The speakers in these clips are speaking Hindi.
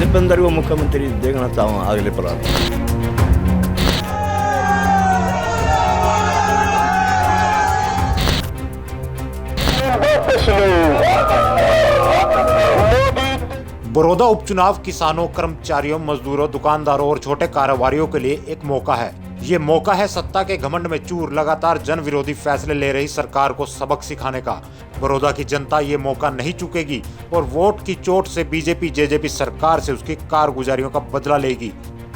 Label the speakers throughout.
Speaker 1: दीपेंद्र को मुख्यमंत्री देखना चाहूँ अगले प्रांत।
Speaker 2: बड़ौदा उपचुनाव किसानों, कर्मचारियों, मजदूरों, दुकानदारों और छोटे कारोबारियों के लिए एक मौका है। ये मौका है सत्ता के घमंड में चूर लगातार जन विरोधी फैसले ले रही सरकार को सबक सिखाने का। बड़ौदा की जनता ये मौका नहीं चूकेगी और वोट की चोट से बीजेपी जेजेपी सरकार से उसकी कारगुजारियों का बदला लेगी।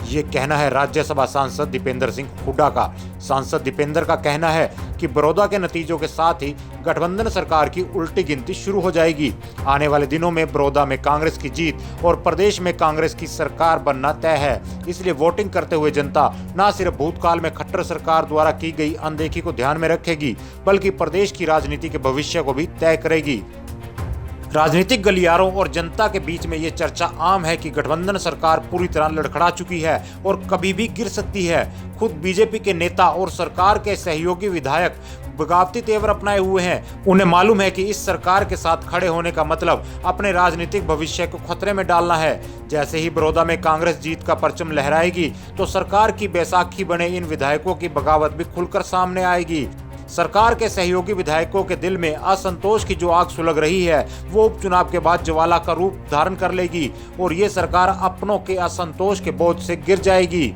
Speaker 2: ये कहना है राज्यसभा सांसद दीपेंद्र सिंह हुड्डा का। सांसद दीपेंद्र का कहना है कि बड़ौदा के नतीजों के साथ ही गठबंधन सरकार की उल्टी गिनती शुरू हो जाएगी। आने वाले दिनों में बड़ौदा में कांग्रेस की जीत और प्रदेश में कांग्रेस की सरकार बनना तय है। इसलिए वोटिंग करते हुए जनता न सिर्फ भूतकाल में खट्टर सरकार द्वारा की गई अनदेखी को ध्यान में रखेगी, बल्कि प्रदेश की राजनीति के भविष्य को भी तय करेगी। राजनीतिक गलियारों और जनता के बीच में ये चर्चा आम है कि गठबंधन सरकार पूरी तरह लड़खड़ा चुकी है और कभी भी गिर सकती है। खुद बीजेपी के नेता और सरकार के सहयोगी विधायक बगावती तेवर अपनाए हुए हैं। उन्हें मालूम है कि इस सरकार के साथ खड़े होने का मतलब अपने राजनीतिक भविष्य को खतरे में डालना है। जैसे ही बड़ौदा में कांग्रेस जीत का परचम लहराएगी तो सरकार की बैसाखी बने इन विधायकों की बगावत भी खुलकर सामने आएगी। सरकार के सहयोगी विधायकों के दिल में असंतोष की जो आग सुलग रही है वो उपचुनाव के बाद ज्वाला का रूप धारण कर लेगी और ये सरकार अपनों के असंतोष के बोझ से गिर जाएगी।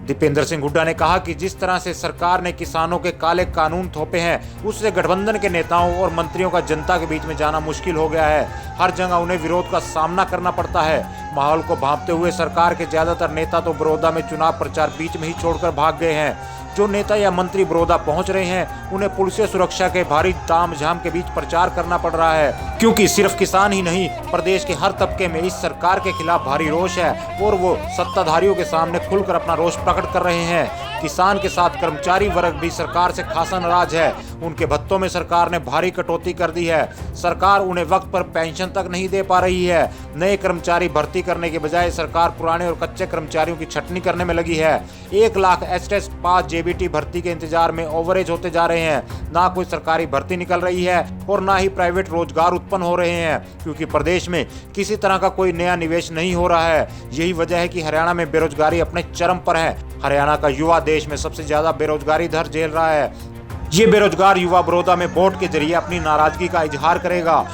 Speaker 2: दीपेंद्र सिंह हुड्डा ने कहा कि जिस तरह से सरकार ने किसानों के काले कानून थोपे हैं, उससे गठबंधन के नेताओं और मंत्रियों का जनता के बीच में जाना मुश्किल हो गया है। हर जगह उन्हें विरोध का सामना करना पड़ता है। माहौल को भांपते हुए सरकार के ज्यादातर नेता तो बड़ौदा में चुनाव प्रचार बीच में ही छोड़कर भाग गए हैं। जो नेता या मंत्री बड़ौदा पहुंच रहे हैं, उन्हें पुलिस सुरक्षा के भारी तामझाम के बीच प्रचार करना पड़ रहा है, क्योंकि सिर्फ किसान ही नहीं, प्रदेश के हर तबके में इस सरकार के खिलाफ भारी रोष है और वो सत्ताधारियों के सामने खुलकर अपना रोष प्रकट कर रहे हैं। किसान के साथ कर्मचारी वर्ग भी सरकार से खासा नाराज है। उनके भत्तों में सरकार ने भारी कटौती कर दी है। सरकार उन्हें वक्त पर पेंशन तक नहीं दे पा रही है। नए कर्मचारी भर्ती करने के बजाय सरकार पुराने और कच्चे कर्मचारियों की छटनी करने में लगी है। 1 लाख एसटेस पास जेबीटी भर्ती के इंतजार में ओवरेज होते जा रहे हैं। ना कोई सरकारी भर्ती निकल रही है और ना ही प्राइवेट रोजगार उत्पन्न हो रहे हैं, क्योंकि प्रदेश में किसी तरह का कोई नया निवेश नहीं हो रहा है। यही वजह है कि हरियाणा में बेरोजगारी अपने चरम पर है। हरियाणा का युवा देश में सबसे ज्यादा बेरोजगारी दर झेल रहा है। ये बेरोजगार युवा बड़ौदा में वोट के जरिए अपनी नाराजगी का इजहार करेगा।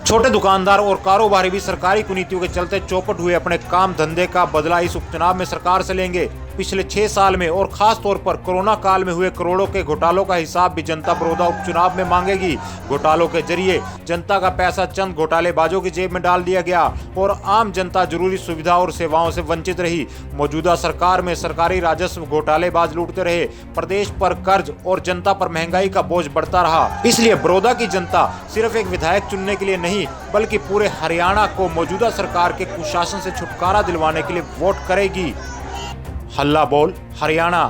Speaker 2: छोटे दुकानदार और कारोबारी भी सरकारी कुनीतियों के चलते चौपट हुए अपने काम धंधे का बदला इस उपचुनाव में सरकार से लेंगे। पिछले 6 साल में और खास तौर पर कोरोना काल में हुए करोड़ों के घोटालों का हिसाब भी जनता बड़ौदा उपचुनाव में मांगेगी। घोटालों के जरिए जनता का पैसा चंद घोटालेबाजों की जेब में डाल दिया गया और आम जनता जरूरी सुविधा और सेवाओं से वंचित रही। मौजूदा सरकार में सरकारी राजस्व घोटालेबाज लूटते रहे। प्रदेश पर कर्ज और जनता पर महंगाई का बोझ बढ़ता रहा। इसलिए बड़ौदा की जनता सिर्फ एक विधायक चुनने के लिए नहीं, बल्कि पूरे हरियाणा को मौजूदा सरकार के कुशासन से छुटकारा दिलवाने के लिए वोट करेगी। हल्ला बोल हरियाणा।